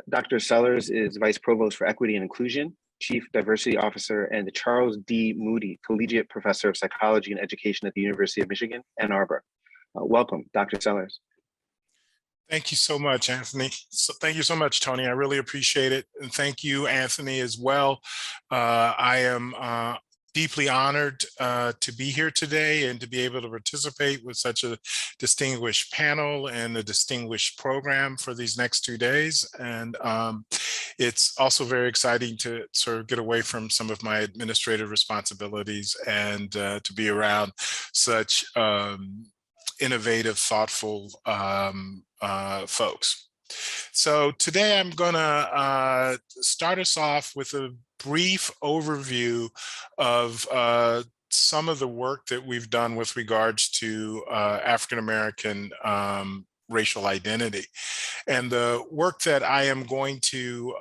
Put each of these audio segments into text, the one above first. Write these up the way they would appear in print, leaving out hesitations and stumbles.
Dr. Sellers is Vice Provost for Equity and Inclusion, Chief Diversity Officer, and the Charles D. Moody Collegiate Professor of Psychology and Education at the University of Michigan, Ann Arbor. Welcome, Dr. Sellers. Thank you so much, Anthony. So thank you so much, Tony. I really appreciate it. And thank you, Anthony, as well. I am deeply honored to be here today and to be able to participate with such a distinguished panel and a distinguished program for these next 2 days. And it's also very exciting to sort of get away from some of my administrative responsibilities and to be around such innovative, thoughtful folks. So today I'm gonna start us off with a brief overview of some of the work that we've done with regards to African-American racial identity. And the work that I am going to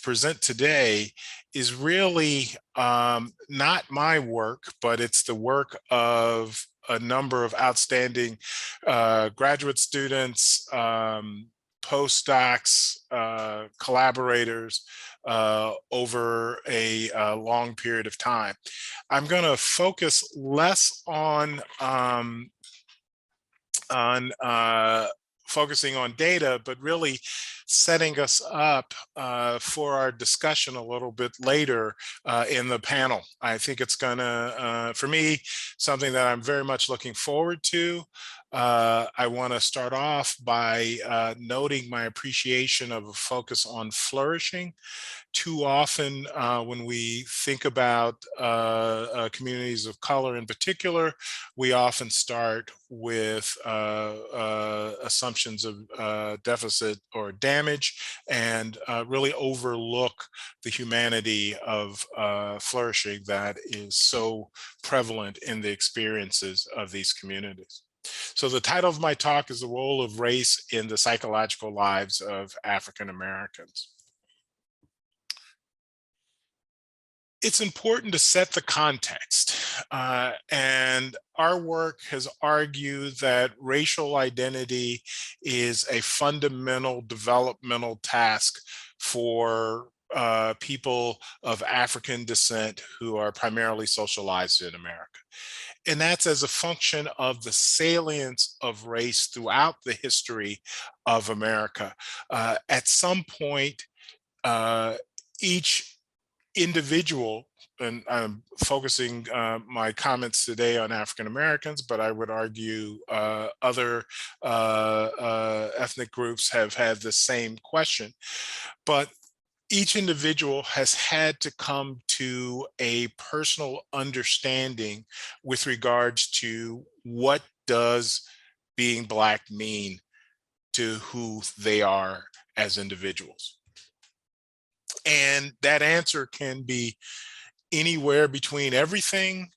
present today is really not my work, but it's the work of a number of outstanding graduate students, postdocs, collaborators over a long period of time. I'm going to focus less on focusing on data, but really setting us up for our discussion a little bit later in the panel. I think it's gonna, for me, something that I'm very much looking forward to. I want to start off by noting my appreciation of a focus on flourishing. Too often when we think about communities of color in particular, we often start with assumptions of deficit or damage and really overlook the humanity of flourishing that is so prevalent in the experiences of these communities. So the title of my talk is The Role of Race in the Psychological Lives of African Americans. It's important to set the context, and our work has argued that racial identity is a fundamental developmental task for people of African descent who are primarily socialized in America. And that's as a function of the salience of race throughout the history of America. At some point, each individual, and I'm focusing my comments today on African Americans, but I would argue other ethnic groups have had the same question. But each individual has had to come to a personal understanding with regards to what does being Black mean to who they are as individuals. And that answer can be anywhere between everything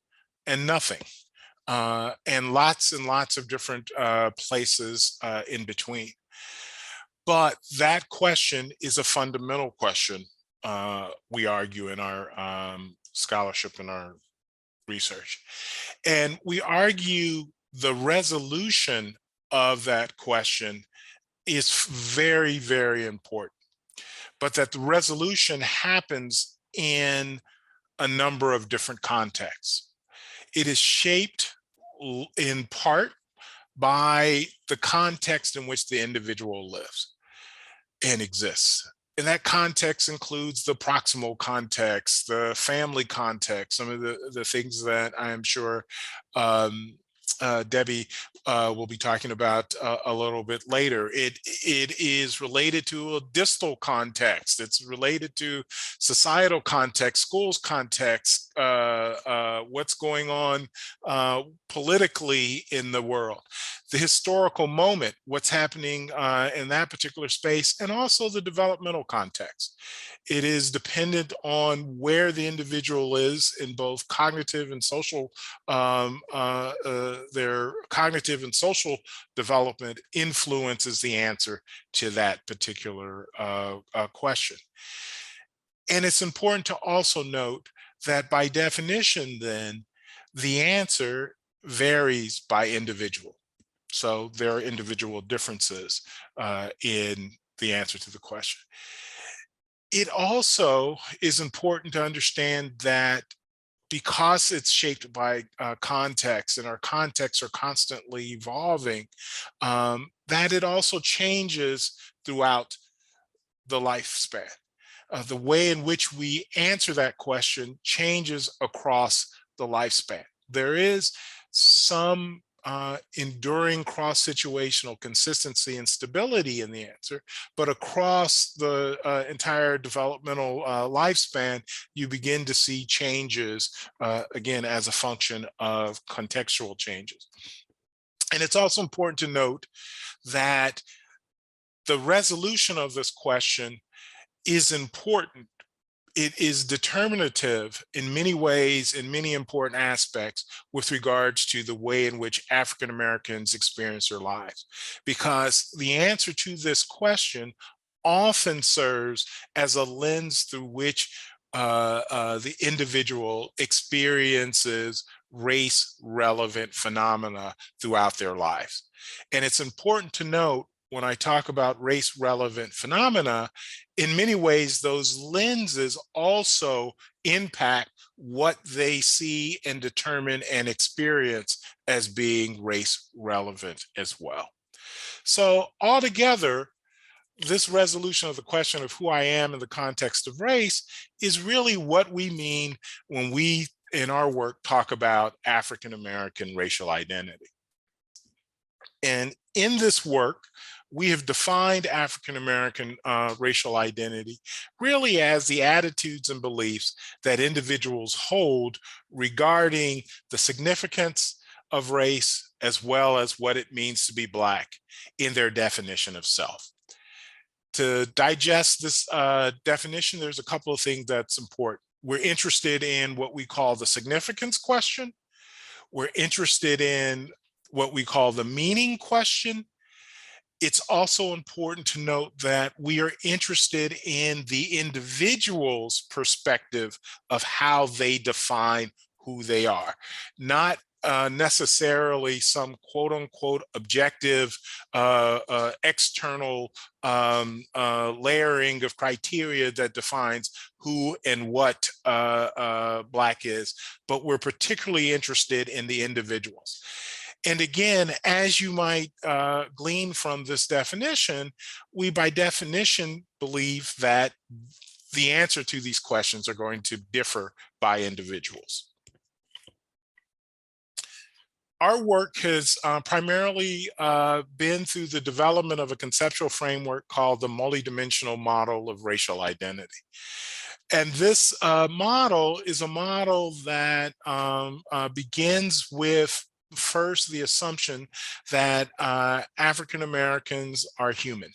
and nothing, and lots of different places in between. But that question is a fundamental question, we argue in our scholarship and our research. And we argue the resolution of that question is very, very important, but that the resolution happens in a number of different contexts. It is shaped in part by the context in which the individual lives and exists. And that context includes the proximal context, the family context, some of the things that I am sure Debbie will be talking about a little bit later. It is related to a distal context. It's related to societal context, schools context, what's going on politically in the world, the historical moment, what's happening in that particular space, and also the developmental context. It is dependent on where the individual is in both cognitive and social, their cognitive and social development influences the answer to that particular question. And it's important to also note that by definition, then, the answer varies by individual. So there are individual differences in the answer to the question. It also is important to understand that because it's shaped by context, and our contexts are constantly evolving, that it also changes throughout the lifespan. The way in which we answer that question changes across the lifespan. There is some enduring cross-situational consistency and stability in the answer, but across the entire developmental lifespan, you begin to see changes, again, as a function of contextual changes. And it's also important to note that the resolution of this question is important. It is determinative in many ways, in many important aspects, with regards to the way in which African Americans experience their lives. Because the answer to this question often serves as a lens through which the individual experiences race-relevant phenomena throughout their lives. And it's important to note, when I talk about race-relevant phenomena, in many ways, those lenses also impact what they see and determine and experience as being race-relevant as well. So altogether, this resolution of the question of who I am in the context of race is really what we mean when we, in our work, talk about African American racial identity. And in this work, we have defined African American racial identity really as the attitudes and beliefs that individuals hold regarding the significance of race, as well as what it means to be Black in their definition of self. To digest this definition, there's a couple of things that's important. We're interested in what we call the significance question. We're interested in what we call the meaning question. It's also important to note that we are interested in the individual's perspective of how they define who they are, not necessarily some quote unquote objective external layering of criteria that defines who and what Black is, but we're particularly interested in the individuals. And again, as you might glean from this definition, we by definition believe that the answer to these questions are going to differ by individuals. Our work has primarily been through the development of a conceptual framework called the multidimensional model of racial identity. And this model is a model that begins with first the assumption that African Americans are human,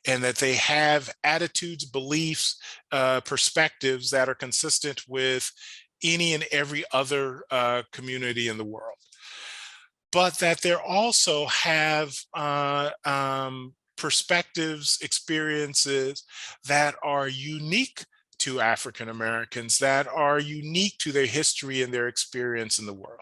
and that they have attitudes, beliefs, perspectives that are consistent with any and every other community in the world. But that they also have perspectives, experiences that are unique to African Americans, that are unique to their history and their experience in the world.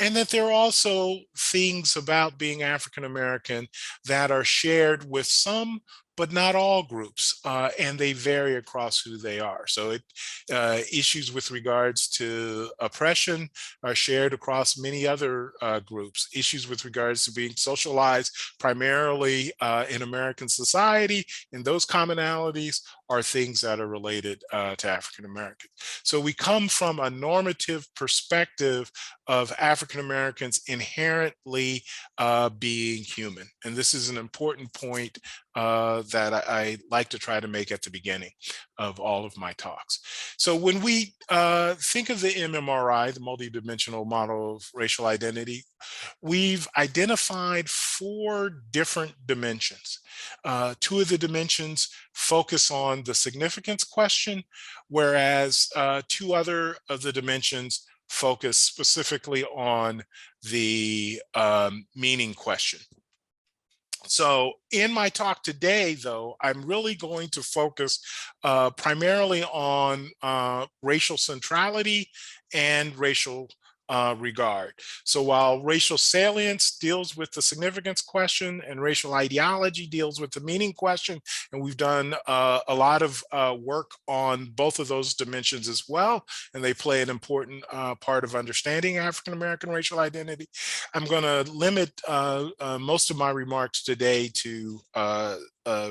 And that there are also things about being African American that are shared with some, but not all groups, and they vary across who they are. So issues with regards to oppression are shared across many other groups. Issues with regards to being socialized primarily in American society, and those commonalities are things that are related to African Americans. So we come from a normative perspective of African Americans inherently being human. And this is an important point that I like to try to make at the beginning of all of my talks. So when we think of the MMRI, the multidimensional model of racial identity, we've identified 4 different dimensions. 2 of the dimensions focus on the significance question, whereas 2 other of the dimensions focus specifically on the meaning question. So in my talk today, though, I'm really going to focus primarily on racial centrality and racial regard. So while racial salience deals with the significance question and racial ideology deals with the meaning question, and we've done a lot of work on both of those dimensions as well, and they play an important part of understanding African American racial identity, I'm going to limit most of my remarks today to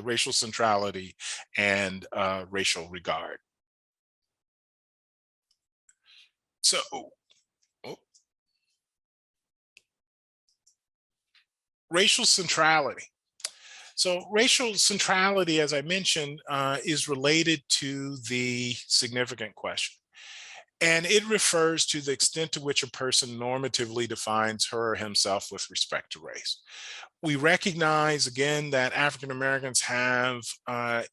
racial centrality and racial regard. So, racial centrality. So racial centrality, as I mentioned, is related to the significant question. And it refers to the extent to which a person normatively defines her or himself with respect to race. We recognize, again, that African Americans have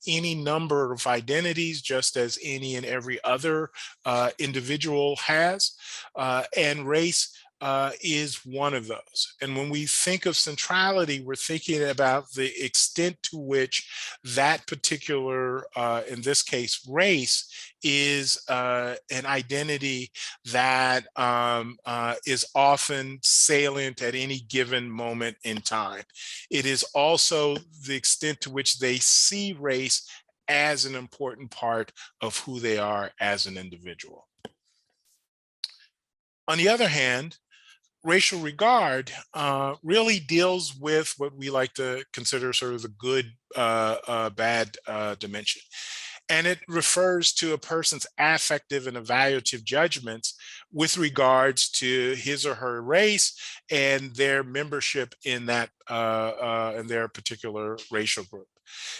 any number of identities, just as any and every other individual has, and race is one of those. And when we think of centrality, we're thinking about the extent to which that particular, in this case, race, is an identity that is often salient at any given moment in time. It is also the extent to which they see race as an important part of who they are as an individual. On the other hand, racial regard really deals with what we like to consider sort of the good, bad dimension. And it refers to a person's affective and evaluative judgments with regards to his or her race and their membership in that in their particular racial group.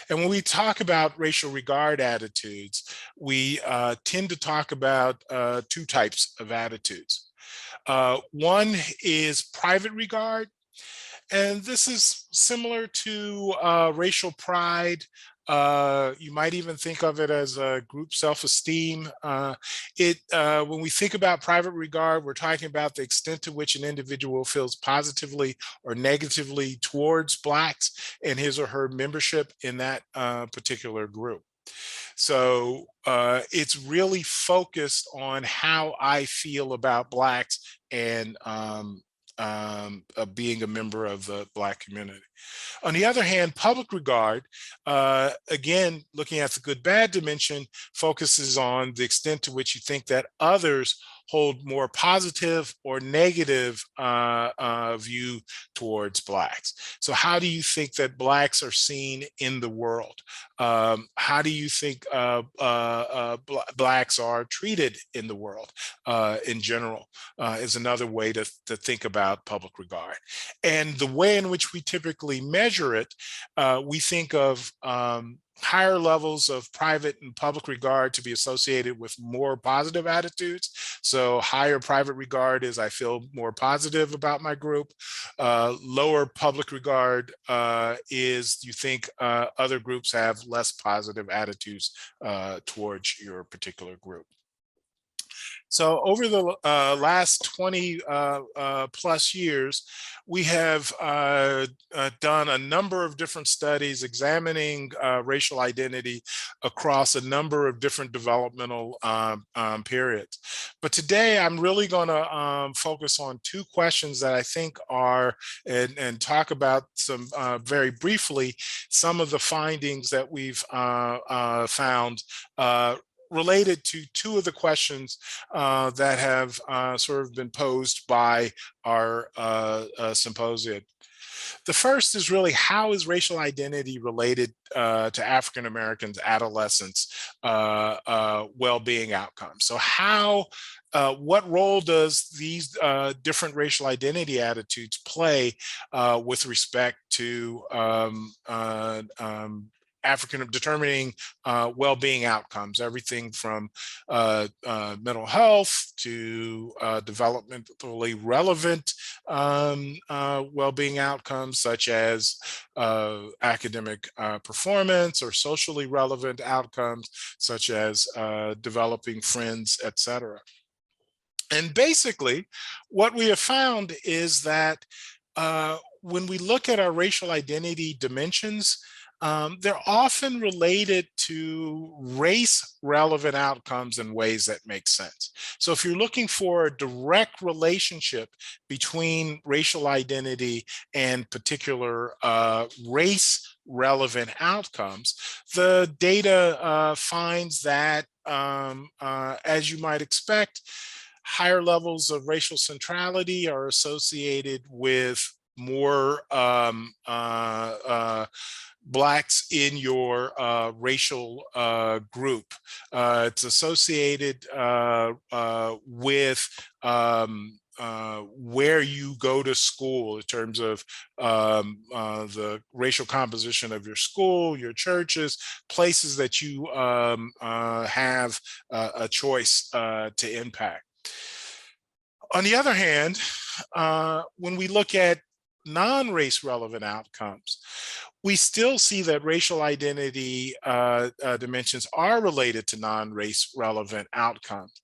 And when we talk about racial regard attitudes, we tend to talk about two types of attitudes. One is private regard, and this is similar to racial pride. You might even think of it as a group self-esteem. When we think about private regard, we're talking about the extent to which an individual feels positively or negatively towards Blacks and his or her membership in that particular group. So it's really focused on how I feel about Blacks and being a member of the Black community. On the other hand, public regard, again, looking at the good bad dimension, focuses on the extent to which you think that others hold more positive or negative view towards Blacks. So how do you think that Blacks are seen in the world? How do you think Blacks are treated in the world in general is another way to think about public regard. And the way in which we typically measure it, we think of higher levels of private and public regard to be associated with more positive attitudes. So higher private regard is I feel more positive about my group. Lower public regard is you think other groups have less positive attitudes towards your particular group. So over the last 20 plus years, we have done a number of different studies examining racial identity across a number of different developmental periods. But today, I'm really going to focus on two questions that I think are, and talk about some very briefly, some of the findings that we've found related to two of the questions that have sort of been posed by our symposium. The first is really, how is racial identity related to African Americans, adolescents, well-being outcomes? So what role does these different racial identity attitudes play with respect to determining well-being outcomes, everything from mental health to developmentally relevant well-being outcomes, such as academic performance, or socially relevant outcomes, such as developing friends, etc. And basically, what we have found is that when we look at our racial identity dimensions, they're often related to race-relevant outcomes in ways that make sense. So if you're looking for a direct relationship between racial identity and particular race-relevant outcomes, the data finds that, as you might expect, higher levels of racial centrality are associated with more Blacks in your racial group. It's associated with where you go to school in terms of the racial composition of your school, your churches, places that you have a choice to impact. On the other hand, when we look at non-race relevant outcomes, we still see that racial identity dimensions are related to non-race relevant outcomes.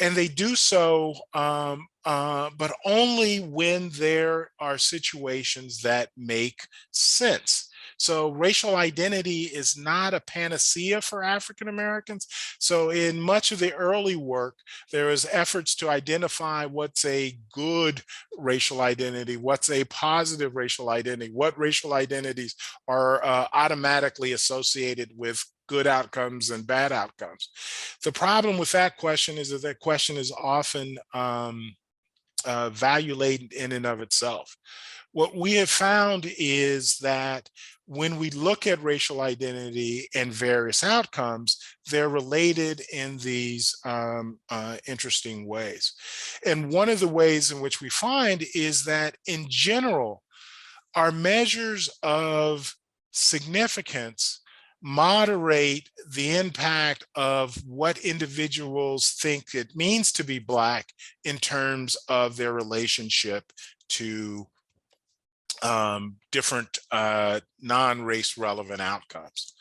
And they do so, but only when there are situations that make sense. So racial identity is not a panacea for African Americans. So in much of the early work, there is efforts to identify what's a good racial identity, what's a positive racial identity, what racial identities are automatically associated with good outcomes and bad outcomes. The problem with that question is that that question is often value laden in and of itself. What we have found is that when we look at racial identity and various outcomes, they're related in these interesting ways. And one of the ways in which we find is that in general, our measures of significance moderate the impact of what individuals think it means to be Black in terms of their relationship to different non-race relevant outcomes.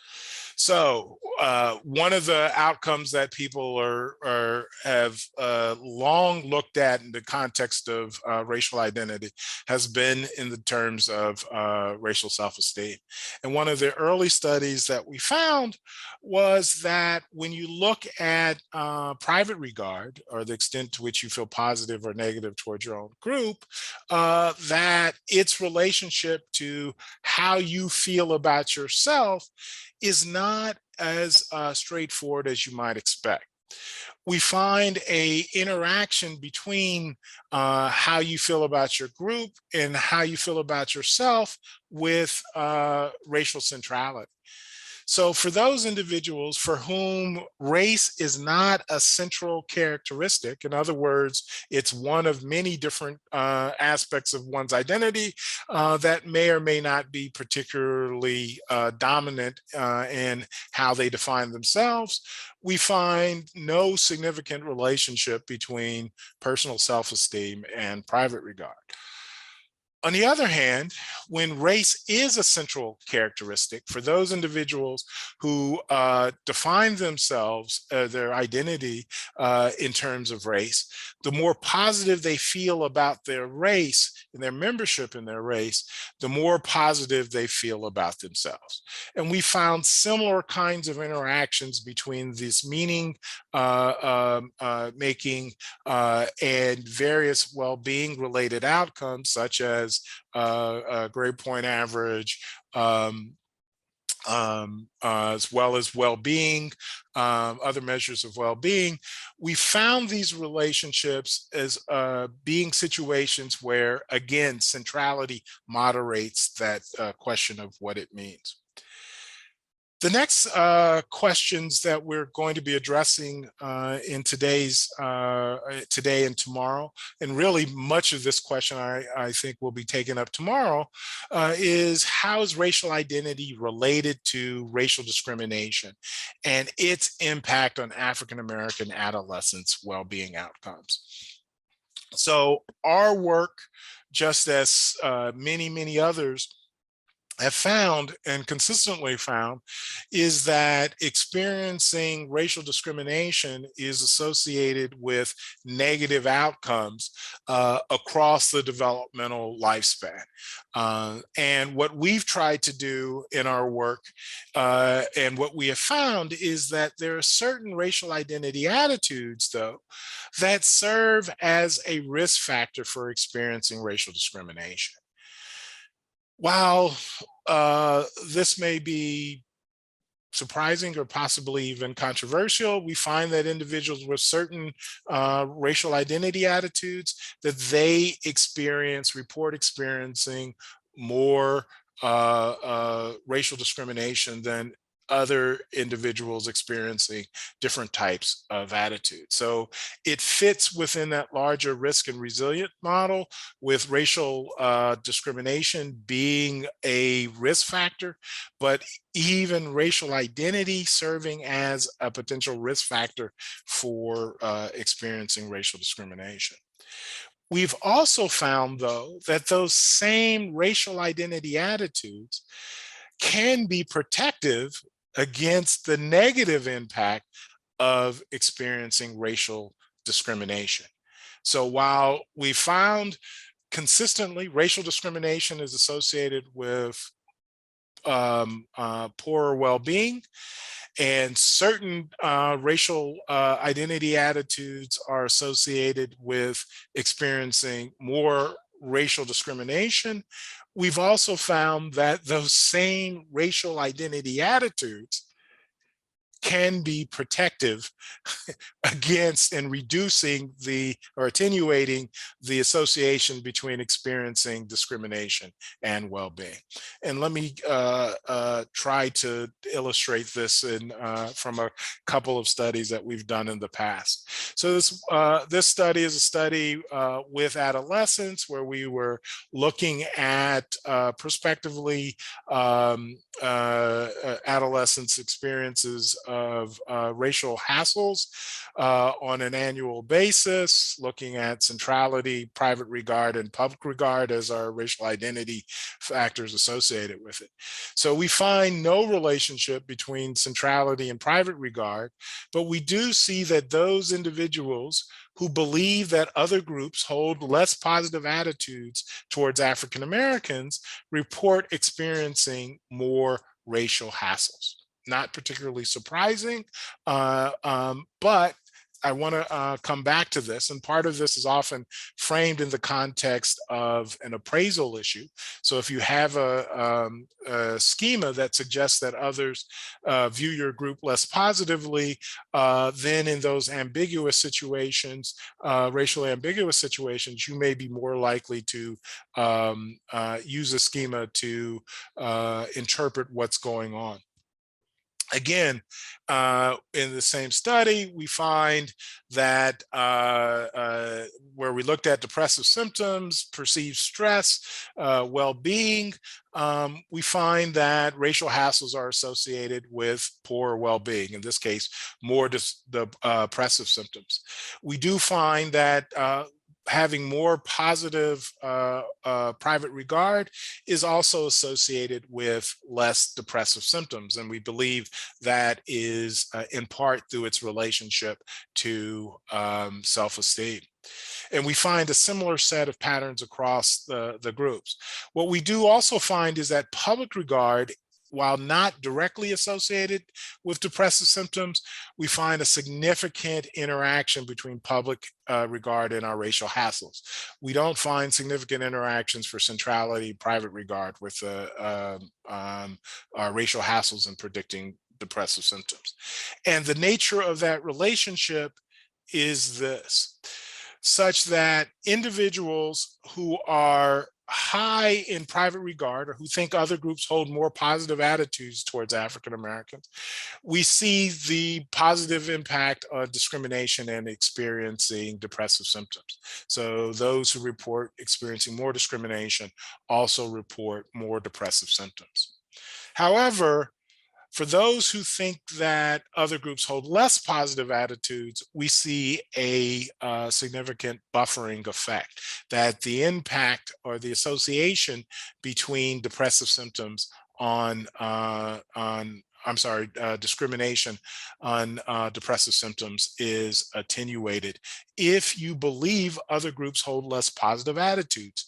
So one of the outcomes that people have long looked at in the context of racial identity has been in the terms of racial self-esteem. And one of the early studies that we found was that when you look at private regard, or the extent to which you feel positive or negative towards your own group, that its relationship to how you feel about yourself is not as straightforward as you might expect. We find an interaction between how you feel about your group and how you feel about yourself with racial centrality. So for those individuals for whom race is not a central characteristic, in other words, it's one of many different aspects of one's identity that may or may not be particularly dominant in how they define themselves, we find no significant relationship between personal self-esteem and private regard. On the other hand, when race is a central characteristic for those individuals who define themselves, their identity in terms of race, the more positive they feel about their race and their membership in their race, the more positive they feel about themselves. And we found similar kinds of interactions between this meaning making and various well-being related outcomes, such as grade point average, as well as well-being, other measures of well-being. We found these relationships as being situations where, again, centrality moderates that question of what it means. The next questions that we're going to be addressing in today and tomorrow, and really much of this question I think will be taken up tomorrow, is how is racial identity related to racial discrimination and its impact on African-American adolescents' well-being outcomes. So our work, just as many others, have found and consistently found is that experiencing racial discrimination is associated with negative outcomes across the developmental lifespan. And what we've tried to do in our work and what we have found is that there are certain racial identity attitudes, though, that serve as a risk factor for experiencing racial discrimination. While this may be surprising or possibly even controversial, we find that individuals with certain racial identity attitudes, that they report experiencing more racial discrimination than other individuals experiencing different types of attitudes. So it fits within that larger risk and resilient model, with racial discrimination being a risk factor, but even racial identity serving as a potential risk factor for experiencing racial discrimination. We've also found, though, that those same racial identity attitudes can be protective against the negative impact of experiencing racial discrimination. So while we found consistently racial discrimination is associated with poorer well-being, and certain racial identity attitudes are associated with experiencing more racial discrimination, we've also found that those same racial identity attitudes can be protective against and reducing or attenuating the association between experiencing discrimination and well-being. And let me try to illustrate this from a couple of studies that we've done in the past. So this study is a study with adolescents, where we were looking at prospectively adolescents' experiences of racial hassles on an annual basis, looking at centrality, private regard, and public regard as our racial identity factors associated with it. So we find no relationship between centrality and private regard, but we do see that those individuals who believe that other groups hold less positive attitudes towards African Americans report experiencing more racial hassles. Not particularly surprising, but I want to come back to this. And part of this is often framed in the context of an appraisal issue. So if you have a schema that suggests that others view your group less positively, then in those ambiguous situations, racially ambiguous situations, you may be more likely to use a schema to interpret what's going on. Again, in the same study, we find that where we looked at depressive symptoms, perceived stress, well-being, we find that racial hassles are associated with poor well-being, in this case, more depressive symptoms. We do find that having more positive private regard is also associated with less depressive symptoms. And we believe that is in part through its relationship to self-esteem. And we find a similar set of patterns across the groups. What we do also find is that public regard, while not directly associated with depressive symptoms, we find a significant interaction between public regard and our racial hassles. We don't find significant interactions for centrality, private regard with our racial hassles in predicting depressive symptoms. And the nature of that relationship is this, such that individuals who are high in private regard, or who think other groups hold more positive attitudes towards African Americans, we see the positive impact of discrimination and experiencing depressive symptoms. So those who report experiencing more discrimination also report more depressive symptoms. However, For those who think that other groups hold less positive attitudes, we see a significant buffering effect, that the impact or the association between depressive symptoms on discrimination on depressive symptoms is attenuated if you believe other groups hold less positive attitudes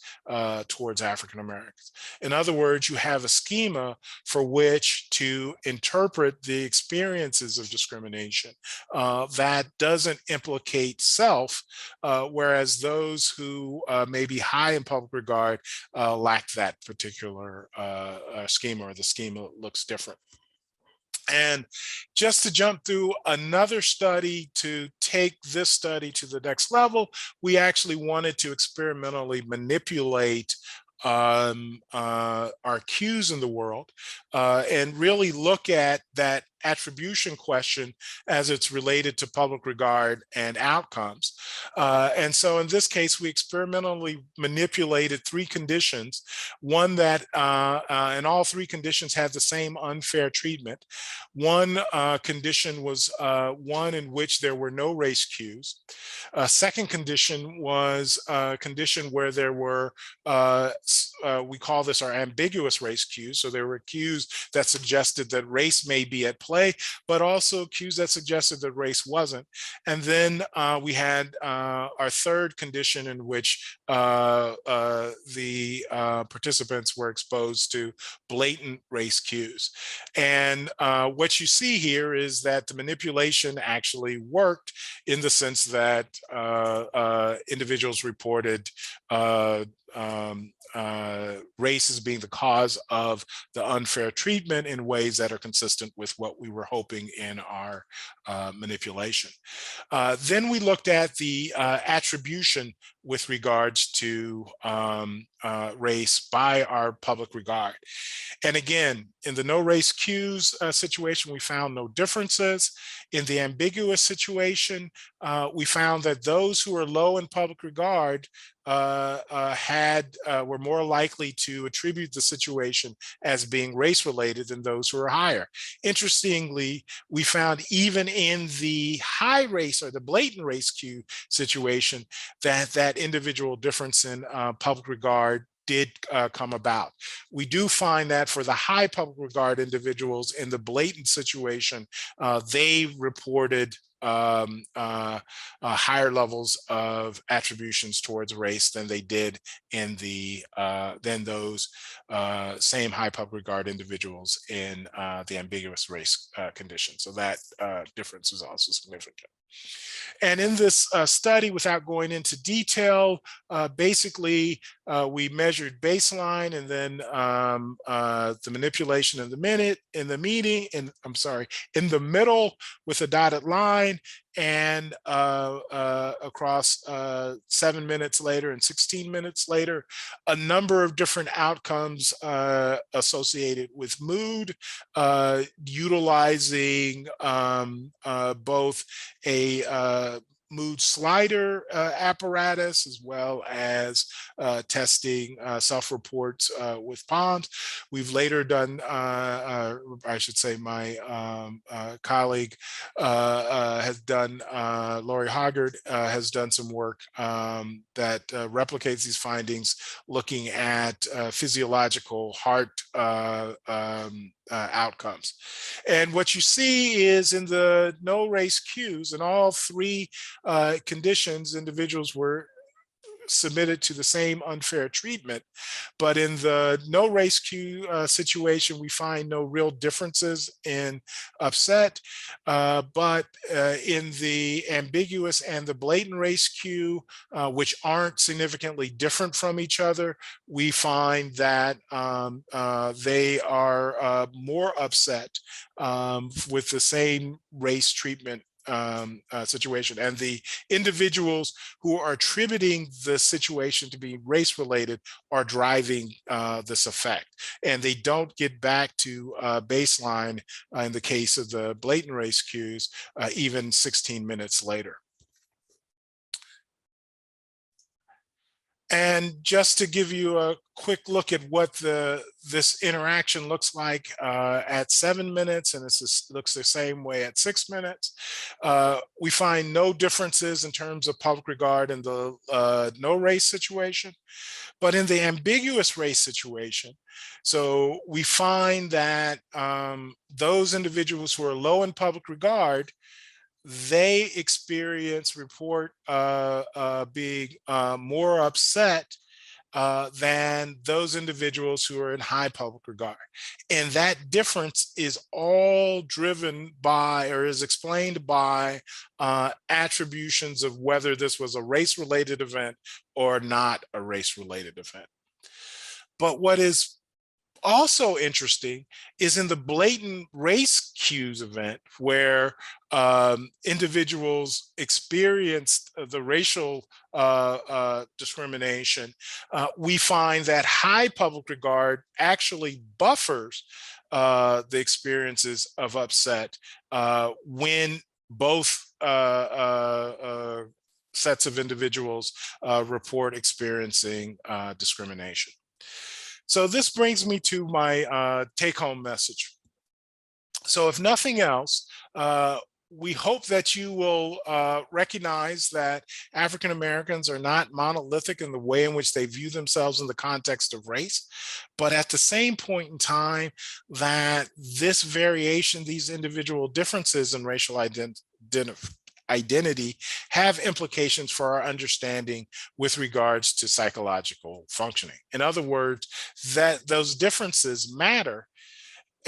towards African Americans. In other words, you have a schema for which to interpret the experiences of discrimination that doesn't implicate self, whereas those who may be high in public regard lack that particular schema, or the schema looks different. And just to jump through another study to take this study to the next level, we actually wanted to experimentally manipulate our cues in the world and really look at that attribution question as it's related to public regard and outcomes. And so in this case, we experimentally manipulated 3 conditions, one that, and all 3 conditions had the same unfair treatment. One condition was one in which there were no race cues. A second condition was a condition where there were, we call this our ambiguous race cues. So there were cues that suggested that race may be at play, but also cues that suggested that race wasn't. And then we had our third condition in which the participants were exposed to blatant race cues. And what you see here is that the manipulation actually worked, in the sense that individuals reported race as being the cause of the unfair treatment in ways that are consistent with what we were hoping in our manipulation. Then we looked at the attribution with regards to race by our public regard. And again, in the no race cues situation, we found no differences. In the ambiguous situation, we found that those who are low in public regard were more likely to attribute the situation as being race related than those who are higher. Interestingly, we found even in the high race or the blatant race cue situation that individual difference in public regard did come about. We do find that for the high public regard individuals in the blatant situation, they reported higher levels of attributions towards race than they did in the than those same high public regard individuals in the ambiguous race condition. So that difference is also significant. And in this study, without going into detail, basically we measured baseline and then the manipulation in the in the middle with a dotted line, and across 7 minutes later and 16 minutes later, a number of different outcomes associated with mood, utilizing both a mood slider apparatus, as well as testing self-reports with POMS. We've later done, I should say my colleague has done, Laurie Hoggard has done some work that replicates these findings, looking at physiological heart outcomes. And what you see is in the no race cues, in all 3 conditions, individuals were submitted to the same unfair treatment. But in the no race cue situation, we find no real differences in upset. But in the ambiguous and the blatant race cue, which aren't significantly different from each other, we find that they are more upset with the same race treatment situation. And the individuals who are attributing the situation to be race related are driving this effect. And they don't get back to baseline in the case of the blatant race cues, even 16 minutes later. And just to give you a quick look at what this interaction looks like at 7 minutes, and looks the same way at 6 minutes, we find no differences in terms of public regard in the no race situation. But in the ambiguous race situation, so we find that those individuals who are low in public regard, they report being more upset than those individuals who are in high public regard. And that difference is all driven by, or is explained by, attributions of whether this was a race-related event or not a race-related event. But what is also interesting is in the blatant race cues event, where individuals experienced the racial discrimination, we find that high public regard actually buffers the experiences of upset when both sets of individuals report experiencing discrimination. So this brings me to my take-home message. So if nothing else, we hope that you will recognize that African Americans are not monolithic in the way in which they view themselves in the context of race, but at the same point in time that this variation, these individual differences in racial identity have implications for our understanding with regards to psychological functioning. In other words, that those differences matter,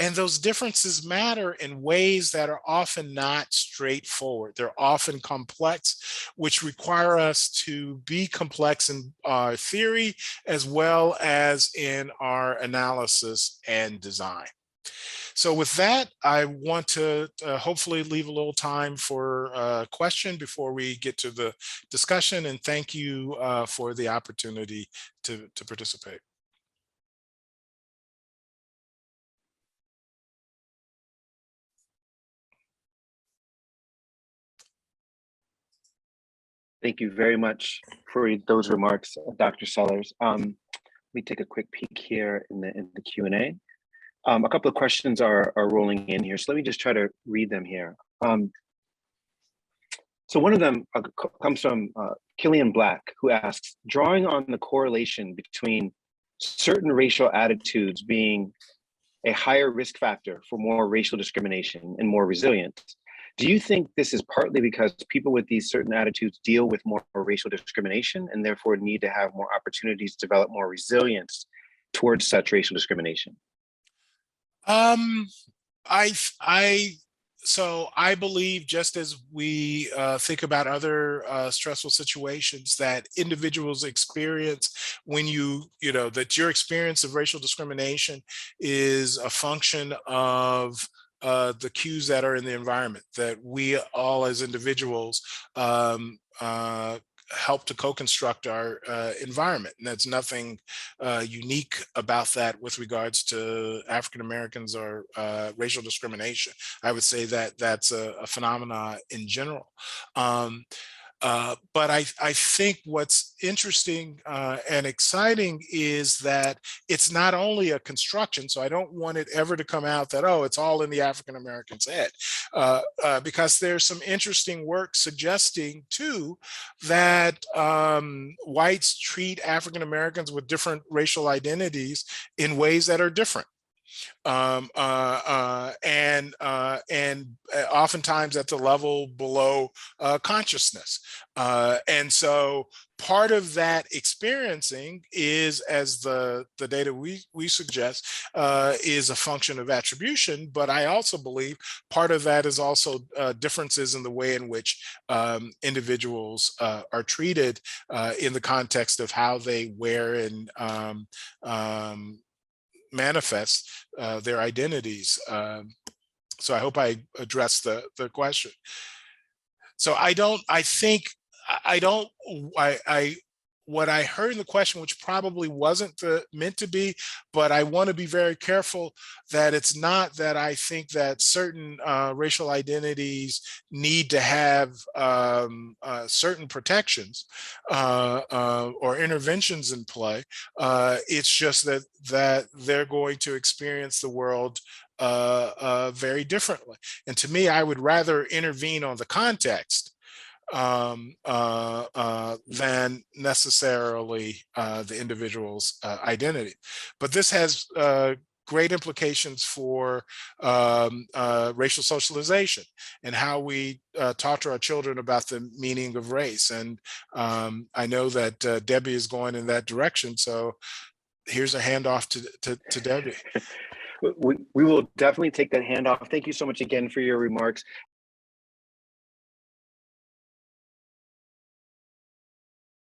and those differences matter in ways that are often not straightforward. They're often complex, which require us to be complex in our theory as well as in our analysis and design. So with that, I want to hopefully leave a little time for a question before we get to the discussion, and thank you for the opportunity to participate. Thank you very much for those remarks, Dr. Sellers. Let me take a quick peek here in the Q&A. A couple of questions are rolling in here, so let me just try to read them here. So one of them comes from Killian Black, who asks, drawing on the correlation between certain racial attitudes being a higher risk factor for more racial discrimination and more resilience, do you think this is partly because people with these certain attitudes deal with more racial discrimination and therefore need to have more opportunities to develop more resilience towards such racial discrimination? So I believe, just as we think about other stressful situations that individuals experience, when that your experience of racial discrimination is a function of the cues that are in the environment, that we all as individuals help to co-construct our environment. And that's nothing unique about that with regards to African Americans or racial discrimination. I would say that that's a phenomena in general. But I think what's interesting and exciting is that it's not only a construction, so I don't want it ever to come out that, oh, it's all in the African American's head, because there's some interesting work suggesting too that whites treat African Americans with different racial identities in ways that are different. And oftentimes at the level below consciousness. And so part of that experiencing is, as the data we suggest, is a function of attribution, but I also believe part of that is also differences in the way in which individuals are treated in the context of how they wear and manifest their identities. So I hope I addressed the question. So what I heard in the question, which probably wasn't meant to be, but I want to be very careful that it's not that I think that certain racial identities need to have certain protections or interventions in play. It's just that they're going to experience the world very differently. And to me, I would rather intervene on the context than necessarily the individual's identity. But this has great implications for racial socialization and how we talk to our children about the meaning of race. And I know that Debbie is going in that direction. So here's a handoff to Debbie. We will definitely take that handoff. Thank you so much again for your remarks.